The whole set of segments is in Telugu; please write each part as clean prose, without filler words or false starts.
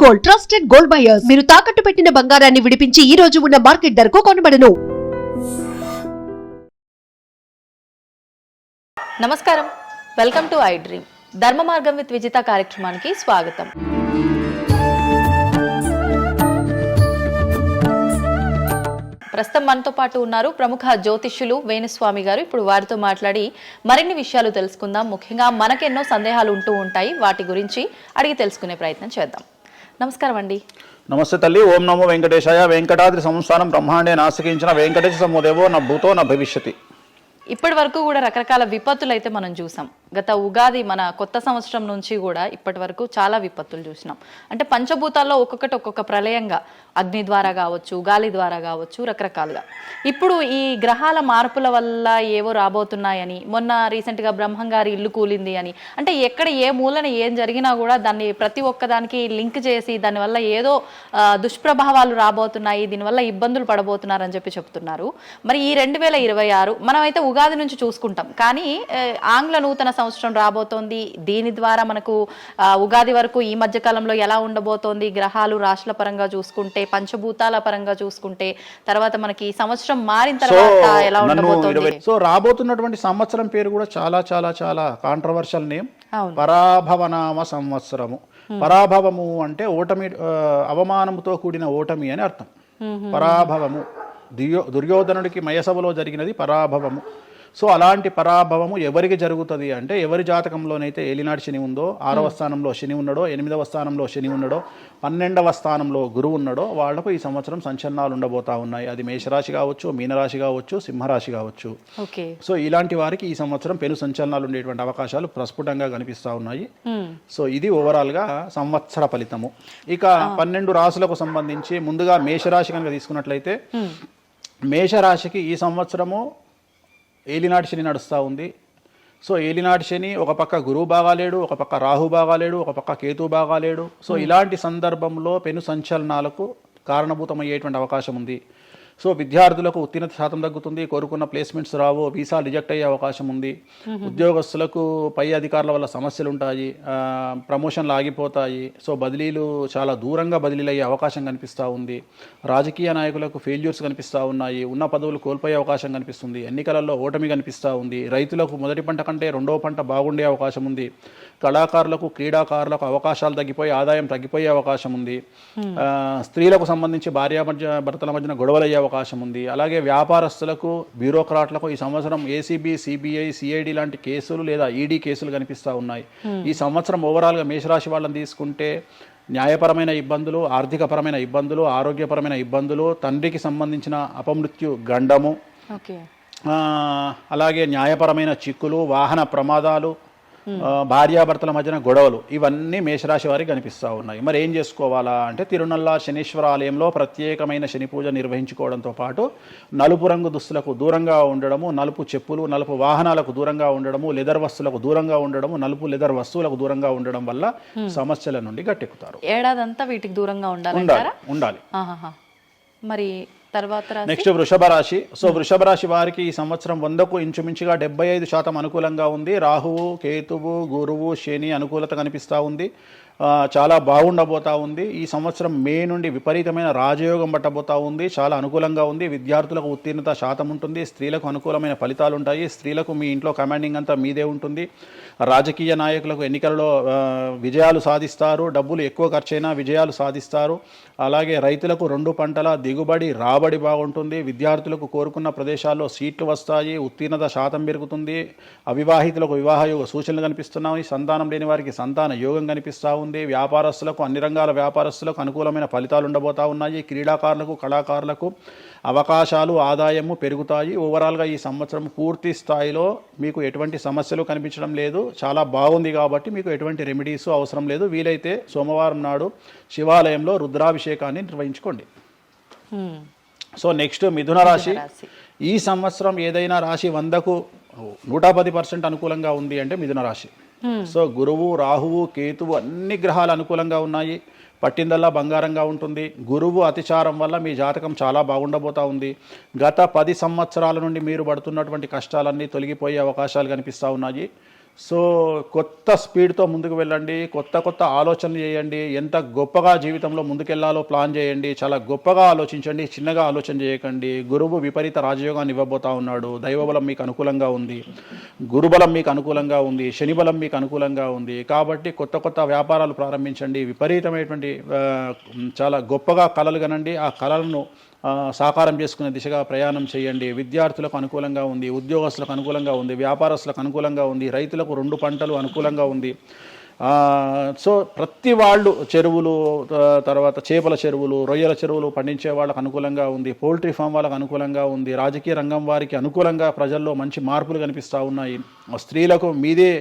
గోల్డ్ ట్రస్టెడ్ గోల్డ్ బయర్స్ మీరు తాకట్టు పెట్టిన బంగారాన్ని విడిపించి ఈ రోజు ఉన్న మార్కెట్ ధరకు కొనబడను. నమస్కారం, వెల్కమ్ టు ఐ డ్రీమ్. ధర్మ మార్గం విత్ విజిత కార్యక్రమానికి స్వాగతం. ప్రస్తుతం మనతో పాటు ఉన్నారు ప్రముఖ జ్యోతిష్యులు వేణుస్వామి గారు. ఇప్పుడు వారితో మాట్లాడి మరిన్ని విషయాలు తెలుసుకుందాం. ముఖ్యంగా మనకెన్నో సందేహాలు ఉంటూ ఉంటాయి, వాటి గురించి అడిగి తెలుసుకునే ప్రయత్నం చేద్దాం. నమస్కారం అండి. నమస్తే తల్లి. ఓం నమో వెంకటేశాయ. వెంకటాద్రి సంస్థానం బ్రహ్మాండే నాసికించిన వెంకటేశ సమోదేవో నా భూతో నా భవిష్యతి. ఇప్పటి వరకు కూడా రకరకాల విపత్తులు అయితే మనం చూసాం. గత ఉగాది మన కొత్త సంవత్సరం నుంచి కూడా ఇప్పటి వరకు చాలా విపత్తులు చూసినాం. అంటే పంచభూతాల్లో ఒక్కొక్కటి ఒక్కొక్క ప్రళయంగా, అగ్ని ద్వారా కావచ్చు, గాలి ద్వారా కావచ్చు, రకరకాలుగా. ఇప్పుడు ఈ గ్రహాల మార్పుల వల్ల ఏవో రాబోతున్నాయని, మొన్న రీసెంట్గా బ్రహ్మంగారి ఇల్లు కూలింది అని, అంటే ఎక్కడ ఏ మూలన ఏం జరిగినా కూడా దాన్ని ప్రతి ఒక్కదానికి లింక్ చేసి దానివల్ల ఏదో దుష్ప్రభావాలు రాబోతున్నాయి, దీనివల్ల ఇబ్బందులు పడబోతున్నారని చెప్పి చెప్తున్నారు. మరి ఈ 2026 మనమైతే ఉగాది నుంచి చూసుకుంటాం, కానీ ఆంగ్ల నూతన సంవత్సరం రాబోతోంది. దీని ద్వారా మనకు ఉగాది వరకు ఈ మధ్య కాలంలో ఎలా ఉండబోతోంది, గ్రహాలు రాశుల పరంగా చూసుకుంటే, పంచభూతాల పరంగా చూసుకుంటే, తర్వాత మనకి సంవత్సరం మారిన తర్వాత ఎలా ఉండబోతోంది. సో రాబోతున్నటువంటి సంవత్సరం పేరు కూడా చాలా చాలా చాలా కాంట్రవర్షియల్ నేమ్, పరాభవనామ సంవత్సరము. పరాభవము అంటే ఓటమి, అవమానముతో కూడిన ఓటమి అని అర్థం. పరాభవము దుర్యోధనుడికి మయసభలో జరిగినది పరాభవము. సో అలాంటి పరాభవము ఎవరికి జరుగుతుంది అంటే, ఎవరి జాతకంలోనైతే ఏలినాటి శని ఉందో, 6వ స్థానంలో శని ఉన్నాడో, 8వ స్థానంలో శని ఉన్నాడో, 12వ స్థానంలో గురువు ఉన్నాడో, వాళ్లకు ఈ సంవత్సరం సంచలనాలు ఉండబోతా ఉన్నాయి. అది మేషరాశి కావచ్చు, మీనరాశి కావచ్చు, సింహరాశి కావచ్చు. సో ఇలాంటి వారికి ఈ సంవత్సరం పెను సంచలనాలు ఉండేటువంటి అవకాశాలు ప్రస్ఫుటంగా కనిపిస్తూ ఉన్నాయి. సో ఇది ఓవరాల్గా సంవత్సర ఫలితము. ఇక 12 రాశులకు సంబంధించి ముందుగా మేషరాశి కనుక తీసుకున్నట్లయితే, మేషరాశికి ఈ సంవత్సరము ఏలినాటి శని నడుస్తూ ఉంది. సో ఏలినాటి శని ఒక పక్క గురువు బాగాలేడు, ఒక పక్క రాహు బాగాలేడు, ఒక పక్క కేతు బాగాలేడు. సో ఇలాంటి సందర్భంలో పెను సంచలనాలకు కారణభూతమయ్యేటువంటి అవకాశం ఉంది. సో విద్యార్థులకు ఉత్తీర్ణత శాతం తగ్గుతుంది, కోరుకున్న ప్లేస్మెంట్స్ రావు, వీసా రిజెక్ట్ అయ్యే అవకాశం ఉంది. ఉద్యోగస్తులకు పై అధికారుల వల్ల సమస్యలు ఉంటాయి, ప్రమోషన్లు ఆగిపోతాయి. సో బదిలీలు చాలా దూరంగా బదిలీలు అయ్యే అవకాశం కనిపిస్తూ ఉంది. రాజకీయ నాయకులకు ఫెయిల్యూర్స్ కనిపిస్తూ ఉన్నాయి, ఉన్న పదవులు కోల్పోయే అవకాశం కనిపిస్తుంది, ఎన్నికలలో ఓటమి కనిపిస్తూ ఉంది. రైతులకు మొదటి పంట కంటే రెండవ పంట బాగుండే అవకాశం ఉంది. కళాకారులకు, క్రీడాకారులకు అవకాశాలు తగ్గిపోయి ఆదాయం తగ్గిపోయే అవకాశం ఉంది. స్త్రీలకు సంబంధించి భర్తల మధ్యన గొడవలు అయ్యే అవకాశం ఉంది. అలాగే వ్యాపారస్తులకు, బ్యూరోక్రాట్లకు ఈ సంవత్సరం ఏసీబీ, సిబిఐ, సిఐడి లాంటి కేసులు లేదా ఈడీ కేసులు కనిపిస్తూ ఉన్నాయి. ఈ సంవత్సరం ఓవరాల్గా మేషరాశి వాళ్ళని తీసుకుంటే న్యాయపరమైన ఇబ్బందులు, ఆర్థికపరమైన ఇబ్బందులు, ఆరోగ్యపరమైన ఇబ్బందులు, తండ్రికి సంబంధించిన అపమృత్యు గండము, అలాగే న్యాయపరమైన చిక్కులు, వాహన ప్రమాదాలు, భార్యాభర్తల మధ్యన గొడవలు, ఇవన్నీ మేషరాశి వారికి కనిపిస్తూ ఉన్నాయి. మరి ఏం చేసుకోవాలా అంటే, తిరునల్లా శనీశ్వర ఆలయంలో ప్రత్యేకమైన శని పూజ నిర్వహించుకోవడంతో పాటు నలుపు రంగు దుస్తులకు దూరంగా ఉండడము, నలుపు చెప్పులు, నలుపు వాహనాలకు దూరంగా ఉండడము, లెదర్ వస్తువులకు దూరంగా ఉండడము, నలుపు లెదర్ వస్తువులకు దూరంగా ఉండడం వల్ల సమస్యల నుండి గట్టెక్కుతారు. ఏడాదంతా వీటికి దూరంగా ఉండాలి. మరి తర్వాత నెక్స్ట్ వృషభ రాశి. సో వృషభ రాశి వారికి ఈ సంవత్సరం 100కు ఇంచుమించుగా 75% అనుకూలంగా ఉంది. రాహువు, కేతువు, గురువు, శని అనుకూలత కనిపిస్తూ ఉంది. చాలా బాగుండబోతా ఉంది. ఈ సంవత్సరం మే నుండి విపరీతమైన రాజయోగం పట్టబోతా ఉంది. చాలా అనుకూలంగా ఉంది. విద్యార్థులకు ఉత్తీర్ణత శాతం ఉంటుంది. స్త్రీలకు అనుకూలమైన ఫలితాలు ఉంటాయి. స్త్రీలకు మీ ఇంట్లో కమాండింగ్ అంతా మీదే ఉంటుంది. రాజకీయ నాయకులకు ఎన్నికల్లో విజయాలు సాధిస్తారు. డబ్బులు ఎక్కువ ఖర్చైనా విజయాలు సాధిస్తారు. అలాగే రైతులకు 2 పంటల దిగుబడి, రాబడి బాగుంటుంది. విద్యార్థులకు కోరుకున్న ప్రదేశాల్లో సీట్లు వస్తాయి. ఉత్తీర్ణత శాతం పెరుగుతుంది. అవివాహితులకు వివాహ యోగ సూచనలు కనిపిస్తున్నాయి. సంతానం లేని వారికి సంతాన యోగం కనిపిస్తూ ఉంది. వ్యాపారస్తులకు, అన్ని రంగాల వ్యాపారస్తులకు అనుకూలమైన ఫలితాలు ఉండబోతా ఉన్నాయి. క్రీడాకారులకు, కళాకారులకు అవకాశాలు, ఆదాయము పెరుగుతాయి. ఓవరాల్గా ఈ సంవత్సరం పూర్తి స్థాయిలో మీకు ఎటువంటి సమస్యలు కనిపించడం లేదు. చాలా బాగుంది కాబట్టి మీకు ఎటువంటి రెమెడీస్ అవసరం లేదు. వీలైతే సోమవారం నాడు శివాలయంలో రుద్రాభిషేకాన్ని నిర్వహించుకోండి. సో నెక్స్ట్ మిథున రాశి. ఈ సంవత్సరం ఏదైనా రాశి 100కు 110% అనుకూలంగా ఉంది అంటే మిథున రాశి. సో గురువు, రాహువు, కేతువు అన్ని గ్రహాలు అనుకూలంగా ఉన్నాయి. పట్టిందల్లా బంగారంగా ఉంటుంది. గురువు అతిచారం వల్ల మీ జాతకం చాలా బాగుండబోతా ఉంది. గత 10 సంవత్సరాల నుండి మీరు పడుతున్నటువంటి కష్టాలన్నీ తొలగిపోయే అవకాశాలు కనిపిస్తూ ఉన్నాయి. సో కొత్త స్పీడ్తో ముందుకు వెళ్ళండి, కొత్త ఆలోచనలు చేయండి, ఎంత గొప్పగా జీవితంలో ముందుకెళ్లాలో ప్లాన్ చేయండి, చాలా గొప్పగా ఆలోచించండి, చిన్నగా ఆలోచన చేయకండి. గురువు విపరీత రాజయోగాన్ని ఇవ్వబోతా ఉన్నాడు. దైవబలం మీకు అనుకూలంగా ఉంది, గురుబలం మీకు అనుకూలంగా ఉంది, శనిబలం మీకు అనుకూలంగా ఉంది. కాబట్టి కొత్త వ్యాపారాలు ప్రారంభించండి, విపరీతమైనటువంటి చాలా గొప్పగా కలలు కనండి, ఆ కలలను సాకారం చేసుకునే దిశగా ప్రయాణం చేయండి. విద్యార్థులకు అనుకూలంగా ఉంది, ఉద్యోగస్తులకు అనుకూలంగా ఉంది, వ్యాపారస్తులకు అనుకూలంగా ఉంది, రైతులకు 2 పంటలు అనుకూలంగా ఉంది. సో ప్రతి వాళ్ళు చెరువులు, తర్వాత చేపల చెరువులు, రొయ్యల చెరువులు పండించే వాళ్ళకు అనుకూలంగా ఉంది, పౌల్ట్రీ ఫామ్ వాళ్ళకు అనుకూలంగా ఉంది, రాజకీయ రంగం వారికి అనుకూలంగా ప్రజల్లో మంచి మార్పులు కనిపిస్తూ ఉన్నాయి. స్త్రీలకు మీదే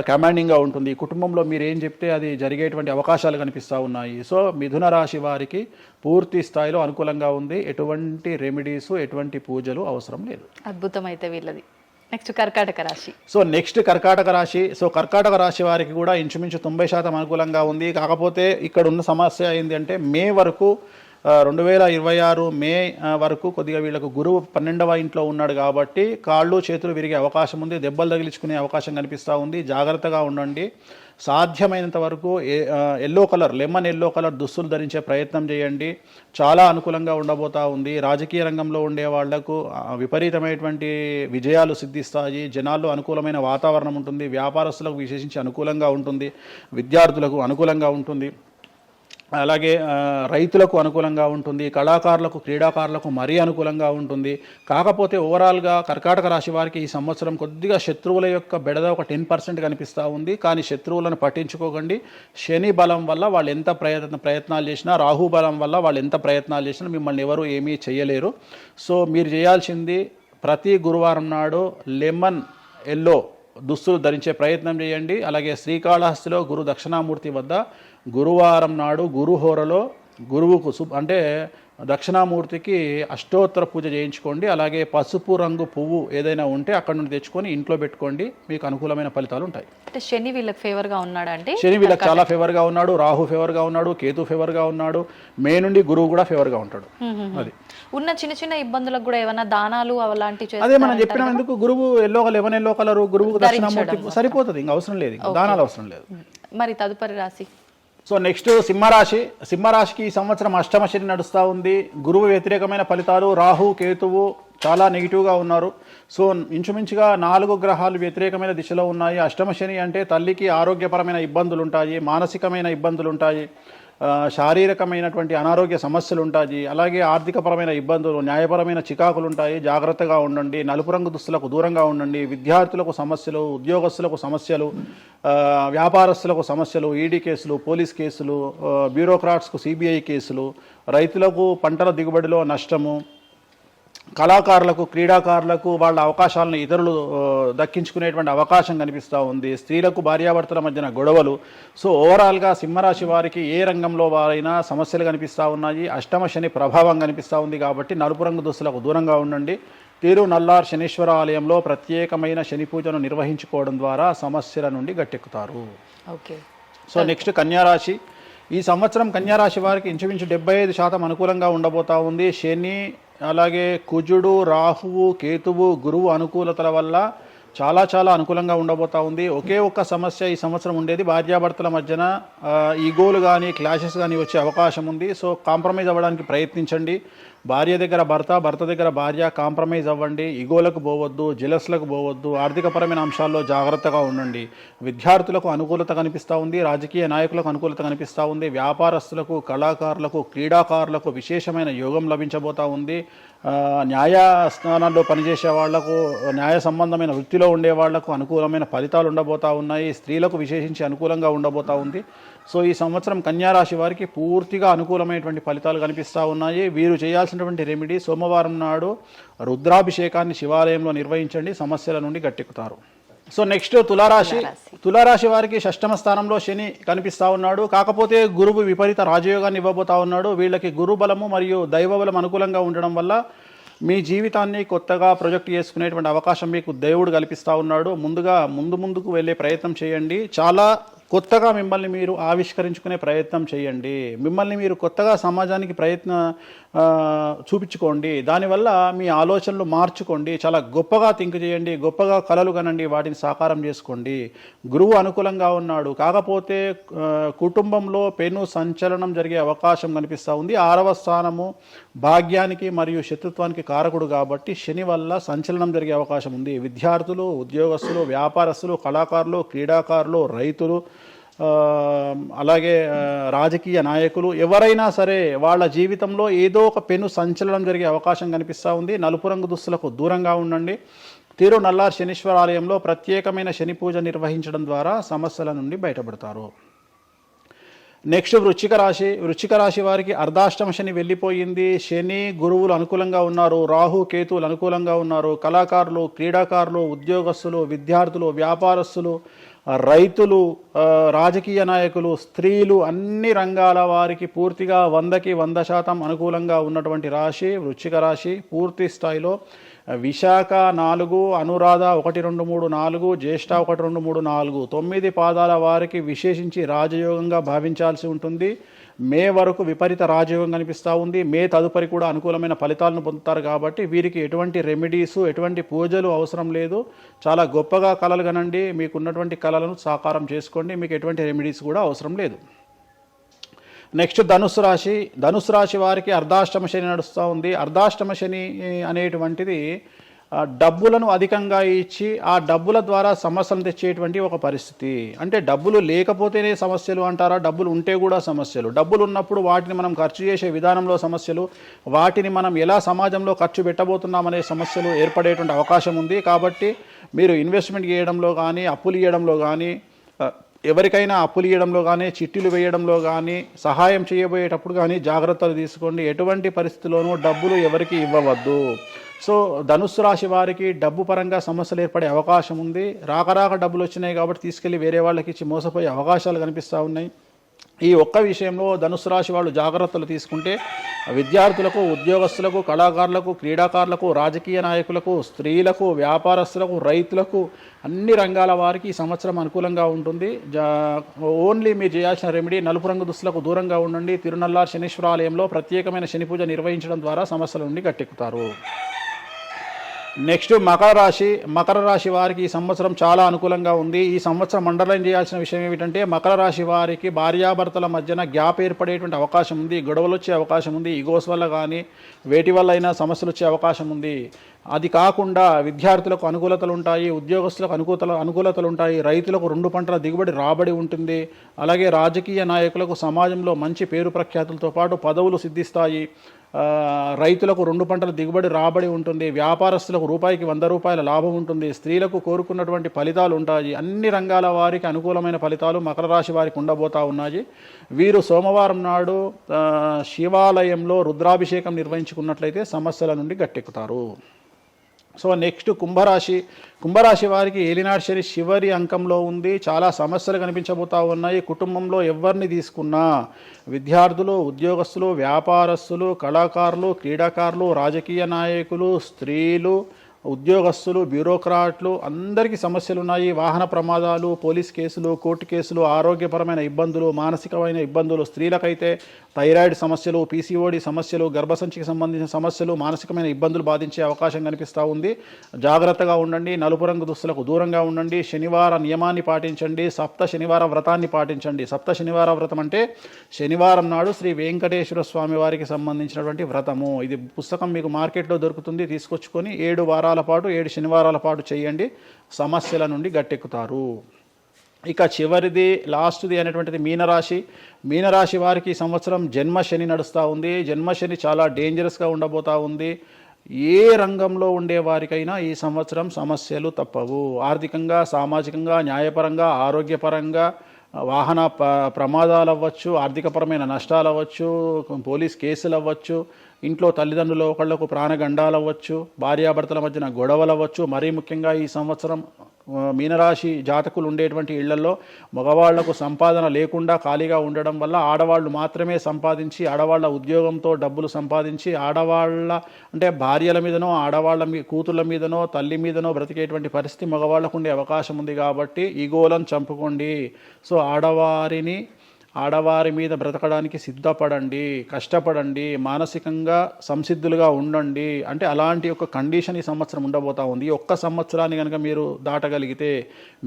కమాండింగ్గా ఉంటుంది, కుటుంబంలో మీరు ఏం చెప్తే అది జరిగేటువంటి అవకాశాలు కనిపిస్తూ ఉన్నాయి. సో మిథున రాశి వారికి పూర్తి స్థాయిలో అనుకూలంగా ఉంది. ఎటువంటి రెమెడీస్, ఎటువంటి పూజలు అవసరం లేదు. అద్భుతమైతే వీళ్ళది. నెక్స్ట్ కర్కాటక రాశి. సో నెక్స్ట్ కర్కాటక రాశి. సో కర్కాటక రాశి వారికి కూడా ఇంచుమించు 90% అనుకూలంగా ఉంది. కాకపోతే ఇక్కడ ఉన్న సమస్య ఏంటి అంటే మే వరకు 2026 మే వరకు కొద్దిగా వీళ్ళకు గురువు 12వ ఇంట్లో ఉన్నాడు కాబట్టి కాళ్ళు చేతులు విరిగే అవకాశం ఉంది, దెబ్బలు తగిలించుకునే అవకాశం కనిపిస్తూ ఉంది. జాగ్రత్తగా ఉండండి. సాధ్యమైనంత వరకు లెమన్ ఎల్లో కలర్ దుస్తులు ధరించే ప్రయత్నం చేయండి. చాలా అనుకూలంగా ఉండబోతా ఉంది. రాజకీయ రంగంలో ఉండే వాళ్లకు విపరీతమైనటువంటి విజయాలు సిద్ధిస్తాయి. జనాల్లో అనుకూలమైన వాతావరణం ఉంటుంది. వ్యాపారస్తులకు విశేషించి అనుకూలంగా ఉంటుంది. విద్యార్థులకు అనుకూలంగా ఉంటుంది. అలాగే రైతులకు అనుకూలంగా ఉంటుంది. కళాకారులకు, క్రీడాకారులకు మరీ అనుకూలంగా ఉంటుంది. కాకపోతే ఓవరాల్గా కర్కాటక రాశి వారికి ఈ సంవత్సరం కొద్దిగా శత్రువుల యొక్క బెడద ఒక 10% కనిపిస్తూ ఉంది. కానీ శత్రువులను పట్టించుకోకండి. శని బలం వల్ల వాళ్ళు ఎంత ప్రయత్నాలు చేసినా, రాహు బలం వల్ల వాళ్ళు ఎంత ప్రయత్నాలు చేసినా మిమ్మల్ని ఎవరు ఏమీ చేయలేరు. సో మీరు చేయాల్సింది ప్రతి గురువారం నాడు లెమన్ ఎల్లో దుస్తులు ధరించే ప్రయత్నం చేయండి. అలాగే శ్రీకాళహస్తిలో గురు దక్షిణామూర్తి వద్ద గురువారం నాడు గురుహోరలో గురువుకు అంటే దక్షిణామూర్తికి అష్టోత్తర పూజ చేయించుకోండి. అలాగే పసుపు రంగు పువ్వు ఏదైనా ఉంటే అక్కడ నుండి తెచ్చుకొని ఇంట్లో పెట్టుకోండి. మీకు అనుకూలమైన ఫలితాలు ఉంటాయి. అంటే శని వీళ్ళకి ఫేవర్గా ఉన్నాడు అంటే శని వీళ్ళకి చాలా ఫేవర్గా ఉన్నాడు, రాహు ఫేవర్గా ఉన్నాడు, కేతు ఫేవర్గా ఉన్నాడు, మే నుండి గురువు కూడా ఫేవర్గా ఉంటాడు. అది ఉన్న చిన్న ఇబ్బందులకు కూడా ఏమైనా దానాలు అలాంటివి అదే మనం చెప్పిన ఎందుకు గురువు లెమన్ ఎల్లో కలర్ గురువుకు దక్షిణామూర్తి సరిపోతుంది, ఇంకా అవసరం లేదు, దానాలు అవసరం లేదు. మరి తదుపరి రాశి. సో నెక్స్ట్ సింహరాశి. సింహరాశికి ఈ సంవత్సరం అష్టమ శని నడుస్తూ ఉంది. గురువు వ్యతిరేకమైన ఫలితాలు, రాహు కేతువు చాలా నెగిటివ్గా ఉన్నారు. సో ఇంచుమించుగా 4 గ్రహాలు వ్యతిరేకమైన దిశలో ఉన్నాయి. అష్టమ శని అంటే తల్లికి ఆరోగ్యపరమైన ఇబ్బందులు ఉంటాయి, మానసికమైన ఇబ్బందులు ఉంటాయి, శారీరకమైనటువంటి అనారోగ్య సమస్యలు ఉంటాయి, అలాగే ఆర్థికపరమైన ఇబ్బందులు, న్యాయపరమైన చికాకులు ఉంటాయి. జాగ్రత్తగా ఉండండి. నలుపు రంగు దుస్తులకు దూరంగా ఉండండి. విద్యార్థులకు సమస్యలు, ఉద్యోగస్తులకు సమస్యలు, వ్యాపారస్తులకు సమస్యలు, ఈడీ కేసులు, పోలీస్ కేసులు, బ్యూరోక్రాట్స్కు సిబిఐ కేసులు, రైతులకు పంటల దిగుబడిలో నష్టము, కళాకారులకు, క్రీడాకారులకు వాళ్ళ అవకాశాలను ఇతరులు దక్కించుకునేటువంటి అవకాశం కనిపిస్తూ ఉంది. స్త్రీలకు భార్యాభర్తల మధ్యన గొడవలు. సో ఓవరాల్గా సింహరాశి వారికి ఏ రంగంలో వారైనా సమస్యలు కనిపిస్తూ ఉన్నాయి. అష్టమ శని ప్రభావం కనిపిస్తూ ఉంది కాబట్టి నలుపు రంగు దుస్తులకు దూరంగా ఉండండి. తిరునల్లార్ శనీశ్వర ఆలయంలో ప్రత్యేకమైన శని పూజను నిర్వహించుకోవడం ద్వారా సమస్యల నుండి గట్టెక్కుతారు. ఓకే. సో నెక్స్ట్ కన్యారాశి. ఈ సంవత్సరం కన్యారాశి వారికి ఇంచుమించు 75% అనుకూలంగా ఉండబోతా ఉంది. శని, అలాగే కుజుడు, రాహువు, కేతువు, గురువు అనుకూలతల వల్ల చాలా అనుకూలంగా ఉండబోతా ఉంది. ఒకే ఒక్క సమస్య ఈ సంవత్సరం ఉండేది, భార్యాభర్తల మధ్యన ఈగోలు కానీ క్లాషెస్ కానీ వచ్చే అవకాశం ఉంది. సో కాంప్రమైజ్ అవ్వడానికి ప్రయత్నించండి. భార్య దగ్గర భర్త దగ్గర భార్య కాంప్రమైజ్ అవ్వండి. ఈగోలకు పోవద్దు, జెలస్లకు పోవద్దు. ఆర్థికపరమైన అంశాల్లో జాగ్రత్తగా ఉండండి. విద్యార్థులకు అనుకూలత కనిపిస్తూ ఉంది, రాజకీయ నాయకులకు అనుకూలత కనిపిస్తూ ఉంది, వ్యాపారస్తులకు, కళాకారులకు, క్రీడాకారులకు విశేషమైన యోగం లభించబోతూ ఉంది. న్యాయస్థానాల్లో పనిచేసే వాళ్లకు, న్యాయ సంబంధమైన వృత్తిలో ఉండే వాళ్లకు అనుకూలమైన ఫలితాలు ఉండబోతూ ఉన్నాయి. స్త్రీలకు విశేషించి అనుకూలంగా ఉండబోతూ ఉంది. సో ఈ సంవత్సరం కన్యారాశి వారికి పూర్తిగా అనుకూలమైనటువంటి ఫలితాలు కనిపిస్తూ ఉన్నాయి. వీరు చేయాల్సినటువంటి రెమెడీ సోమవారం నాడు రుద్రాభిషేకాన్ని శివాలయంలో నిర్వహించండి. సమస్యల నుండి గట్టెక్కుతారు. సో నెక్స్ట్ తులారాశి. తులారాశి వారికి షష్టమ స్థానంలో శని కనిపిస్తూ ఉన్నాడు. కాకపోతే గురువు విపరీత రాజయోగాన్ని ఇవ్వబోతా ఉన్నాడు. వీళ్ళకి గురు బలము మరియు దైవ బలం అనుకూలంగా ఉండడం వల్ల మీ జీవితాన్ని కొత్తగా ప్రొజెక్ట్ చేసుకునేటువంటి అవకాశం మీకు దేవుడు కల్పిస్తూ ఉన్నాడు. ముందుకు వెళ్ళే ప్రయత్నం చేయండి. చాలా కొత్తగా మిమ్మల్ని మీరు ఆవిష్కరించుకునే ప్రయత్నం చేయండి. మిమ్మల్ని మీరు కొత్తగా సమాజానికి చూపించుకోండి. దానివల్ల మీ ఆలోచనలు మార్చుకోండి. చాలా గొప్పగా థింక్ చేయండి, గొప్పగా కలలు కనండి, వాటిని సాకారం చేసుకోండి. గురువు అనుకూలంగా ఉన్నాడు, కాకపోతే కుటుంబంలో పెను సంచలనం జరిగే అవకాశం కనిపిస్తూ ఉంది. 6వ స్థానము భాగ్యానికి మరియు శత్రుత్వానికి కారకుడు కాబట్టి శని వల్ల సంచలనం జరిగే అవకాశం ఉంది. విద్యార్థులు, ఉద్యోగస్తులు, వ్యాపారస్తులు, కళాకారులు, క్రీడాకారులు, రైతులు, అలాగే రాజకీయ నాయకులు ఎవరైనా సరే వాళ్ళ జీవితంలో ఏదో ఒక పెను సంచలనం జరిగే అవకాశం కనిపిస్తూ ఉంది. నలుపు రంగు దుస్తులకు దూరంగా ఉండండి. తిరునల్లార్ శనీశ్వర ఆలయంలో ప్రత్యేకమైన శని పూజ నిర్వహించడం ద్వారా సమస్యల నుండి బయటపడతారు. నెక్స్ట్ వృశ్చిక రాశి వారికి అర్ధాష్టమ శని వెళ్ళిపోయింది. శని గురువులు అనుకూలంగా ఉన్నారు, రాహు కేతువులు అనుకూలంగా ఉన్నారు. కళాకారులు, క్రీడాకారులు, ఉద్యోగస్తులు, విద్యార్థులు, వ్యాపారస్తులు, రైతులు, రాజకీయ నాయకులు, స్త్రీలు, అన్ని రంగాల వారికి పూర్తిగా 100కి 100% అనుకూలంగా ఉన్నటువంటి రాశి వృశ్చిక రాశి. పూర్తి స్థాయిలో విశాఖ 4, అనురాధ 1, 2, 3, 4, జ్యేష్ఠ 1, 2, 3, 4, 9 పాదాల వారికి విశేషించి రాజయోగంగా భావించాల్సి ఉంటుంది. మే వరకు విపరీత రాజయోగం కనిపిస్తూ ఉంది. మే తదుపరి కూడా అనుకూలమైన ఫలితాలను పొందుతారు. కాబట్టి వీరికి ఎటువంటి రెమెడీసు, ఎటువంటి పూజలు అవసరం లేదు. చాలా గొప్పగా కళలు కనండి, మీకున్నటువంటి కళలను సాకారం చేసుకోండి. మీకు ఎటువంటి రెమెడీస్ కూడా అవసరం లేదు. నెక్స్ట్ ధనుసు రాశి వారికి అర్ధాష్టమ శని నడుస్తూ ఉంది. అర్ధాష్టమ శని అనేటువంటిది డబ్బులను అధికంగా ఇచ్చి ఆ డబ్బుల ద్వారా సమస్యలు తెచ్చేటువంటి ఒక పరిస్థితి. అంటే డబ్బులు లేకపోతేనే సమస్యలు అంటారా? డబ్బులు ఉంటే కూడా సమస్యలు. డబ్బులు ఉన్నప్పుడు వాటిని మనం ఖర్చు చేసే విధానంలో సమస్యలు, వాటిని మనం ఎలా సమాజంలో ఖర్చు పెట్టబోతున్నామనే సమస్యలు ఏర్పడేటువంటి అవకాశం ఉంది. కాబట్టి మీరు ఇన్వెస్ట్మెంట్ చేయడంలో కానీ, అప్పులు ఇవ్వడంలో కానీ, ఎవరికైనా అప్పులు ఇవ్వడంలో కానీ, చిట్టీలు వేయడంలో కానీ, సహాయం చేయబోయేటప్పుడు కానీ జాగ్రత్తలు తీసుకోండి. ఎటువంటి పరిస్థితుల్లోనూ డబ్బులు ఎవరికి ఇవ్వవద్దు. సో ధనుస్సు రాశి వారికి డబ్బు పరంగా సమస్యలు ఏర్పడే అవకాశం ఉంది. రాక డబ్బులు వచ్చినాయి కాబట్టి తీసుకెళ్ళి వేరే వాళ్ళకి ఇచ్చి మోసపోయే అవకాశాలు కనిపిస్తూ ఉన్నాయి. ఈ ఒక్క విషయంలో ధనుసు రాశి వాళ్ళు జాగ్రత్తలు తీసుకుంటే విద్యార్థులకు, ఉద్యోగస్తులకు, కళాకారులకు, క్రీడాకారులకు, రాజకీయ నాయకులకు, స్త్రీలకు, వ్యాపారస్తులకు, రైతులకు, అన్ని రంగాల వారికి ఈ సంవత్సరం అనుకూలంగా ఉంటుంది. ఓన్లీ మీరు చేయాల్సిన రెమెడీ నలుపు రంగు దుస్తులకు దూరంగా ఉండండి. తిరునల్లార్ శనీశ్వర ఆలయంలో ప్రత్యేకమైన శని పూజ నిర్వహించడం ద్వారా సమస్యల నుండి గట్టెక్కుతారు. నెక్స్ట్ మకర రాశి వారికి ఈ సంవత్సరం చాలా అనుకూలంగా ఉంది. ఈ సంవత్సరం అండర్లైన్ చేయాల్సిన విషయం ఏమిటంటే మకర రాశి వారికి భార్యాభర్తల మధ్యన గ్యాప్ ఏర్పడేటువంటి అవకాశం ఉంది. గొడవలు వచ్చే అవకాశం ఉంది. ఈగోస్ వల్ల కానీ వేటి వల్ల అయినా సమస్యలు వచ్చే అవకాశం ఉంది. అది కాకుండా విద్యార్థులకు అనుకూలతలు ఉంటాయి, ఉద్యోగస్తులకు అనుకూలతలు ఉంటాయి, రైతులకు 2 పంటల దిగుబడి రాబడి ఉంటుంది. అలాగే రాజకీయ నాయకులకు సమాజంలో మంచి పేరు ప్రఖ్యాతులతో పాటు పదవులు సిద్ధిస్తాయి. రైతులకు 2 పంటల దిగుబడి రాబడి ఉంటుంది. వ్యాపారస్తులకు రూపాయికి 100 రూపాయల లాభం ఉంటుంది. స్త్రీలకు కోరుకున్నటువంటి ఫలితాలు ఉంటాయి. అన్ని రంగాల వారికి అనుకూలమైన ఫలితాలు మకర రాశి వారికి ఉండబోతా ఉన్నాయి. వీరు సోమవారం నాడు శివాలయంలో రుద్రాభిషేకం నిర్వహించుకున్నట్లయితే సమస్యల నుండి గట్టెక్కుతారు. సో నెక్స్ట్ కుంభరాశి వారికి ఏలినాడు శని చివరి అంకంలో ఉంది. చాలా సమస్యలు కనిపించబోతా ఉన్నాయి. కుటుంబంలో ఎవరిని తీసుకున్నా విద్యార్థులు, ఉద్యోగస్తులు, వ్యాపారస్తులు, కళాకారులు, క్రీడాకారులు, రాజకీయ నాయకులు, స్త్రీలు, ఉద్యోగస్తులు, బ్యూరోక్రాట్లు అందరికీ సమస్యలు ఉన్నాయి. వాహన ప్రమాదాలు, పోలీస్ కేసులు, కోర్టు కేసులు, ఆరోగ్యపరమైన ఇబ్బందులు, మానసికమైన ఇబ్బందులు, స్త్రీలకైతే థైరాయిడ్ సమస్యలు, పీసీఓడి సమస్యలు, గర్భసంచికి సంబంధించిన సమస్యలు, మానసికమైన ఇబ్బందులు బాధించే అవకాశం కనిపిస్తూ ఉంది. జాగ్రత్తగా ఉండండి. నలుపు రంగు దుస్తులకు దూరంగా ఉండండి. శనివార నియమాన్ని పాటించండి. సప్త శనివార వ్రతాన్ని పాటించండి. సప్త శనివార వ్రతం అంటే శనివారం నాడు శ్రీ వెంకటేశ్వర స్వామి వారికి సంబంధించినటువంటి వ్రతము. ఇది పుస్తకం మీకు మార్కెట్లో దొరుకుతుంది. తీసుకొచ్చుకొని 7 వారాల పాటు 7 శనివారాల పాటు చేయండి. సమస్యల నుండి గట్టెక్కుతారు. ఇక చివరిది లాస్ట్ది అనేటువంటిది మీనరాశి వారికి ఈ సంవత్సరం జన్మశని నడుస్తూ ఉంది. జన్మశని చాలా డేంజరస్గా ఉండబోతూ ఉంది. ఏ రంగంలో ఉండే వారికైనా ఈ సంవత్సరం సమస్యలు తప్పవు. ఆర్థికంగా, సామాజికంగా, న్యాయపరంగా, ఆరోగ్యపరంగా, వాహన ప్రమాదాలు అవ్వచ్చు, ఆర్థికపరమైన నష్టాలు అవ్వచ్చు, పోలీస్ కేసులు అవ్వచ్చు, ఇంట్లో తల్లిదండ్రులు ఒకళ్లకు ప్రాణగండాలు అవ్వచ్చు, భార్యాభర్తల మధ్యన గొడవలు అవ్వచ్చు. మరీ ముఖ్యంగా ఈ సంవత్సరం మీనరాశి జాతకులు ఉండేటువంటి ఇళ్లలో మగవాళ్లకు సంపాదన లేకుండా ఖాళీగా ఉండడం వల్ల ఆడవాళ్ళు మాత్రమే సంపాదించి ఆడవాళ్ళ ఉద్యోగంతో డబ్బులు సంపాదించి ఆడవాళ్ళ అంటే భార్యల మీదనో ఆడవాళ్ళ కూతుళ్ళ మీదనో తల్లి మీదనో బ్రతికేటువంటి పరిస్థితి మగవాళ్ళకు ఉండే అవకాశం ఉంది. కాబట్టి ఈగోలను చంపుకోండి. సో ఆడవారి మీద బ్రతకడానికి సిద్ధపడండి, కష్టపడండి, మానసికంగా సంసిద్ధులుగా ఉండండి. అంటే అలాంటి ఒక కండిషన్ ఈ సంవత్సరం ఉండబోతా ఉంది. ఈ ఒక్క సంవత్సరాన్ని కనుక మీరు దాటగలిగితే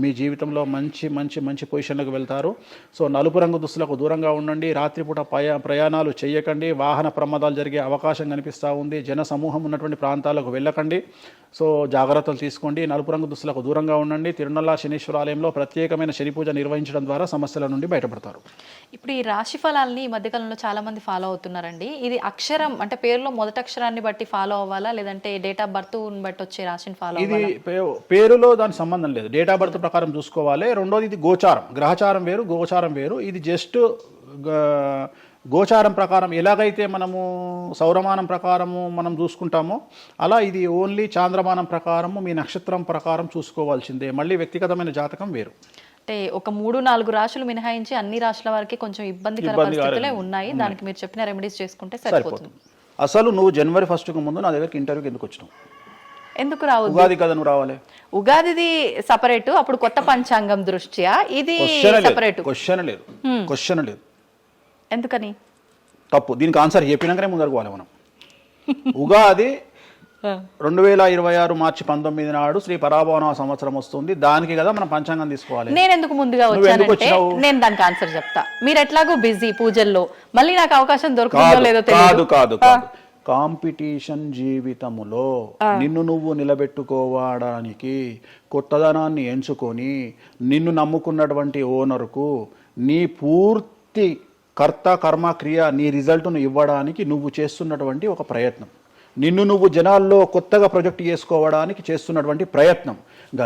మీ జీవితంలో మంచి మంచి మంచి పొజిషన్లకు వెళ్తారు. సో నలుపు రంగు దుస్తులకు దూరంగా ఉండండి. రాత్రిపూట ప్రయాణాలు చేయకండి. వాహన ప్రమాదాలు జరిగే అవకాశం కనిపిస్తూ ఉంది. జన సమూహం ఉన్నటువంటి ప్రాంతాలకు వెళ్ళకండి. సో జాగ్రత్తలు తీసుకోండి. నలుపు రంగు దుస్తులకు దూరంగా ఉండండి. తిరునల్లా శనీశ్వర ఆలయంలో ప్రత్యేకమైన శని పూజ నిర్వహించడం ద్వారా సమస్యల నుండి బయటపడతారు. ఇప్పుడు ఈ రాశి ఫలాల్ని ఈ మధ్యకాలంలో చాలా మంది ఫాలో అవుతున్నారండి. ఇది అక్షరం అంటే పేరులో మొదటి అక్షరాన్ని బట్టి ఫాలో అవ్వాలా, లేదంటే డేట్ ఆఫ్ బర్త్ బట్టి వచ్చే రాశిని ఫాలో ఇది అవ్వాలా? పేరులో దాని సంబంధం లేదు. డేట్ ఆఫ్ బర్త్ ప్రకారం చూసుకోవాలి. రెండోది ఇది గోచారం, గ్రహచారం వేరు, గోచారం వేరు. ఇది జస్ట్ గోచారం ప్రకారం ఎలాగైతే మనము సౌరమానం ప్రకారము మనం చూసుకుంటామో అలా ఇది ఓన్లీ చాంద్రమానం ప్రకారము మీ నక్షత్రం ప్రకారం చూసుకోవాల్సిందే. మళ్ళీ వ్యక్తిగతమైన జాతకం వేరు. అంటే ఒక 3-4 రాశులు మినహాయించి అన్ని రాశుల వారికి కొంచెం ఇబ్బందికర పరిస్థితులే ఉన్నాయి. దానికి మీరు చెప్పిన రెమెడీస్ చేసుకుంటే సరిపోతుంది. అసలు నువ్వు జనవరి 1కు ముందు నా దగ్గరికి ఇంటర్వ్యూకి ఎందుకు వచ్చినావు? ఎందుకు రావద్దు? ఉగాది కదా నువ్వు రావాలి. ఉగాదిది సపరేట్, అప్పుడు కొత్త పంచాంగం దృష్ట్యా ఇది సపరేట్. క్వశ్చన్ లేదు. ఎందుకని? తప్పు. దీనికి ఆన్సర్ చెప్పినాకనే ముందరకు పోవాలి మనం. ఉగాది 2026 మార్చి 19 నాడు శ్రీ పరాభవన సంవత్సరం వస్తుంది. దానికి కదా మనం పంచాంగం తీసుకోవాలి. నేను ఎందుకు ముందుగా వచ్చానంటే నేను దానికి ఆన్సర్ చెప్తా. మీరు ఎట్లాగో బిజీ పూజల్లో, మళ్ళీ నాకు అవకాశం దొరుకుతుందో లేదో తెలియదు. కాదు కాంపిటీషన్ జీవితములో నిన్ను నువ్వు నిలబెట్టుకోవడానికి కొత్తదనాన్ని ఎంచుకొని నిన్ను నమ్ముకున్నటువంటి ఓనర్కు నీ పూర్తి కర్త కర్మ క్రియ నీ రిజల్ట్ను ఇవ్వడానికి నువ్వు చేస్తున్నటువంటి ఒక ప్రయత్నం, నిన్ను నువ్వు జనాల్లో కొత్తగా ప్రొజెక్ట్ చేసుకోవడానికి చేస్తున్నటువంటి ప్రయత్నం.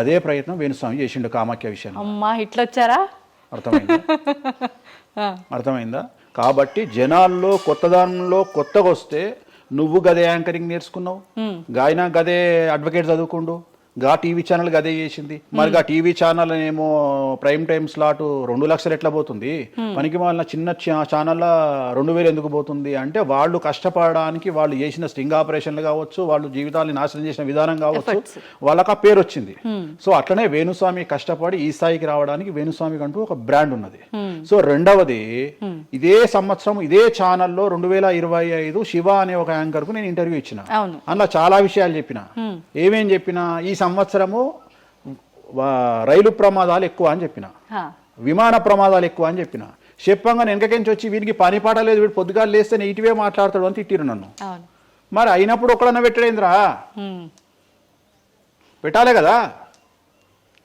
అదే ప్రయత్నం వేణుస్వామి చేసిండు కామాఖ్య విషయం. అమ్మా ఇట్లొచ్చారా? అర్థమైందా? కాబట్టి జనాల్లో కొత్తదానంలో కొత్తగా వస్తే నువ్వు గదే యాంకరింగ్ నేర్చుకున్నావు, గాయన గదే అడ్వకేట్ చదువుకుండు, గా టీవీ ఛానల్ గదే చేసింది. మరి గా టీవీ ఛానల్ ఏమో ప్రైమ్ టైమ్ స్లాట్ 2 లక్షలు ఎట్లా పోతుంది? మనకి వాళ్ళ చిన్న ఛానల్ 2000 ఎందుకు పోతుంది అంటే వాళ్ళు కష్టపడడానికి వాళ్ళు చేసిన స్టింగ్ ఆపరేషన్లు కావచ్చు, వాళ్ళు జీవితాన్ని నాశనం చేసిన విధానం కావచ్చు, వాళ్ళకి ఆ పేరు వచ్చింది. సో అట్లనే వేణుస్వామి కష్టపడి ఈ స్థాయికి రావడానికి వేణుస్వామికి అంటూ ఒక బ్రాండ్ ఉన్నది. సో రెండవది, ఇదే సంవత్సరం ఇదే ఛానల్లో 2025 శివ అనే ఒక యాంకర్ కు నేను ఇంటర్వ్యూ ఇచ్చిన. అందులో చాలా విషయాలు చెప్పిన. ఏమేం చెప్పినా, ఈ సంవత్సరము రైలు ప్రమాదాలు ఎక్కువ అని చెప్పిన, విమాన ప్రమాదాలు ఎక్కువ అని చెప్పిన. చెప్పంగా వెనకకించి వచ్చి వీడికి పని పాట లేదు, వీడు పొద్దుగాలు లేస్తే ఇటువే మాట్లాడతాడు అని తిట్టిరు నన్ను. మరి అయినప్పుడు ఒక్కడన్నా పెట్టడేంద్రా? పెట్టాలే కదా.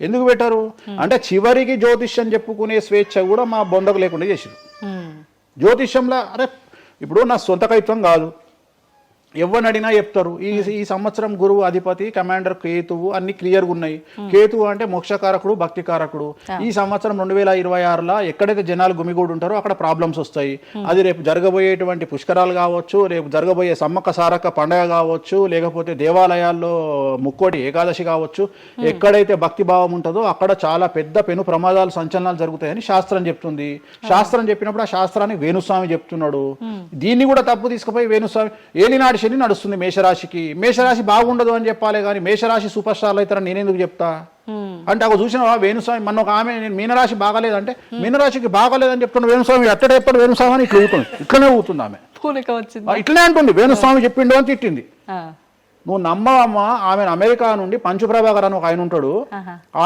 ఎందుకు పెట్టారు అంటే చివరికి జ్యోతిష్యం చెప్పుకునే స్వేచ్ఛ కూడా మా బొందకు లేకుండా చేసారు. జ్యోతిష్యంలో అరే ఇప్పుడు నా సొంత కవిత్వం కాదు, ఎవరిని అడిగినా చెప్తారు. ఈ సంవత్సరం గురువు అధిపతి కమాండర్ కేతువు అన్ని క్లియర్గా ఉన్నాయి. కేతువు అంటే మోక్షకారకుడు, భక్తికారకుడు. ఈ సంవత్సరం 2026లో ఎక్కడైతే జనాలు గుమిగూడు ఉంటారో అక్కడ ప్రాబ్లమ్స్ వస్తాయి. అది రేపు జరగబోయేటువంటి పుష్కరాలు కావచ్చు, రేపు జరగబోయే సమ్మక్క సారక్క పండగ కావచ్చు, లేకపోతే దేవాలయాల్లో ముక్కోటి ఏకాదశి కావచ్చు, ఎక్కడైతే భక్తి భావం ఉంటుందో అక్కడ చాలా పెద్ద పెను ప్రమాదాలు సంచలనాలు జరుగుతాయని శాస్త్రం చెప్తుంది. శాస్త్రం చెప్పినప్పుడు ఆ శాస్త్రాన్ని వేణుస్వామి చెప్తున్నాడు. దీన్ని కూడా తప్పు తీసుకుపోయి వేణుస్వామి ఏలినాడు శని నడుస్తుంది మేషరాశికి, మేషరాశి బాగుండదు అని చెప్పాలి కానీ మేషరాశి సూపర్ స్టార్లు అవుతారని నేనెందుకు చెప్తా అంటే, అక్కడ చూసిన వేణుస్వామి మన ఒక ఆమె నేను మీనరాశి బాగాలేదంటే మీనరాశికి బాగాలేదని చెప్తున్నా వేణుస్వామి ఎక్కడ ఎప్పుడు వేణుస్వామి అని ఇట్లా ఊతుంది, ఇట్లనే ఊతుంది ఆమె, ఇట్లనే అంటుంది వేణుస్వామి చెప్పిండు అని తిట్టింది. నువ్వు నమ్మవమ్మా, ఆమె అమెరికా నుండి పంచుప్రభాకర్ అని ఒక ఆయన ఉంటాడు,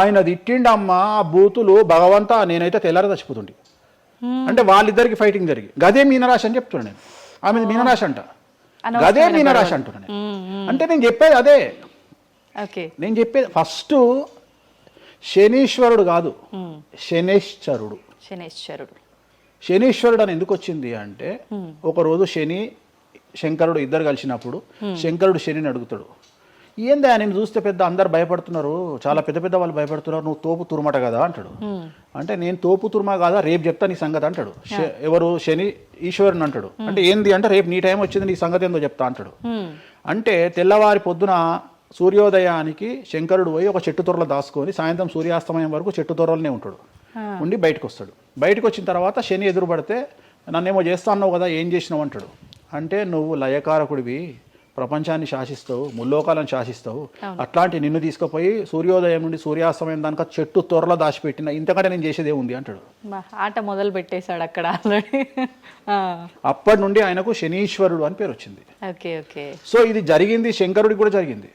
ఆయన తిట్టిండమ్మా ఆ బూతులు భగవంతా, నేనైతే తెల్లారి చచ్చిపోతుండే. అంటే వాళ్ళిద్దరికి ఫైటింగ్ జరిగి గదే మీనరాశి అని చెప్తున్నాను నేను. ఆమె మీనరాశి అంట, గదే మీనరాశి అంటున్నాను. అంటే నేను చెప్పేది అదే. నేను చెప్పేది ఫస్ట్ శనీశ్వరుడు కాదు, శనేశ్వరుడు. శనీశ్వరుడు అని ఎందుకు వచ్చింది అంటే, ఒకరోజు శని శంకరుడు ఇద్దరు కలిసినప్పుడు శంకరుడు శనిని అడుగుతాడు, ఏందా నేను చూస్తే పెద్ద అందరు భయపడుతున్నారు, చాలా పెద్ద పెద్ద వాళ్ళు భయపడుతున్నారు, నువ్వు తోపు తురుమట కదా అంటాడు. అంటే నేను తోపు తురుమా కాదా, రేపు చెప్తా నీ సంగతి అంటాడు. ఎవరు? శని ఈశ్వరుని అంటాడు. అంటే ఏంది అంటే రేపు నీ టైం వచ్చింది, నీ సంగతి ఏందో చెప్తా అంటాడు. అంటే తెల్లవారి పొద్దున సూర్యోదయానికి శంకరుడు పోయి ఒక చెట్టు తొర్రలో దాచుకొని సాయంత్రం సూర్యాస్తమయం వరకు చెట్టు తొర్రలోనే ఉంటాడు. ఉండి బయటకు వస్తాడు. బయటకు వచ్చిన తర్వాత శని ఎదురుపడితే నన్నేమో చేస్తా అన్నావు కదా, ఏం చేసినావు అంటాడు. అంటే నువ్వు లయకారకుడివి, ప్రపంచాన్ని శాసిస్తావు, ముల్లోకాలను శాసిస్తావు, అట్లాంటి నిన్ను తీసుకుపోయి సూర్యోదయం నుండి సూర్యాస్తమయం దానిక చెట్టు త్వరలో దాచిపెట్టిన, ఇంతకంటే నేను చేసేదే ఉంది అంటాడు. ఆట మొదలు పెట్టేశాడు అక్కడ ఆల్రెడీ. అప్పటి నుండి ఆయనకు శనీశ్వరుడు అని పేరు వచ్చింది. Okay okay. సో ఇది జరిగింది శంకరుడికి కూడా జరిగింది,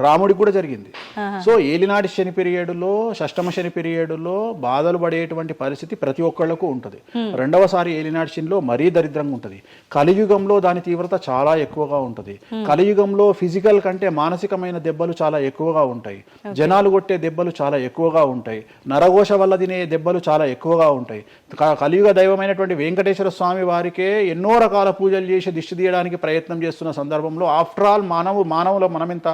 రాముడికి కూడా జరిగింది. సో ఏలినాటి శని పీరియడ్లో, షష్టమ శని పీరియడ్లో బాధలు పడేటువంటి పరిస్థితి ప్రతి ఒక్కళ్లకు ఉంటుంది. రెండవసారి ఏలినాటి శనిలో మరీ దరిద్రంగా ఉంటుంది. కలియుగంలో దాని తీవ్రత చాలా ఎక్కువగా ఉంటుంది. కలియుగంలో ఫిజికల్ కంటే మానసికమైన దెబ్బలు చాలా ఎక్కువగా ఉంటాయి. జనాలు కొట్టే దెబ్బలు చాలా ఎక్కువగా ఉంటాయి. నరఘోష వల్ల తినే దెబ్బలు చాలా ఎక్కువగా ఉంటాయి. కలియుగ దైవమైనటువంటి వెంకటేశ్వర స్వామి వారికే ఎన్నో రకాల పూజలు చేసి దిష్టి తీయడానికి ప్రయత్నం చేస్తున్న సందర్భంలో ఆఫ్టర్ ఆల్ మానవుల మనమెంత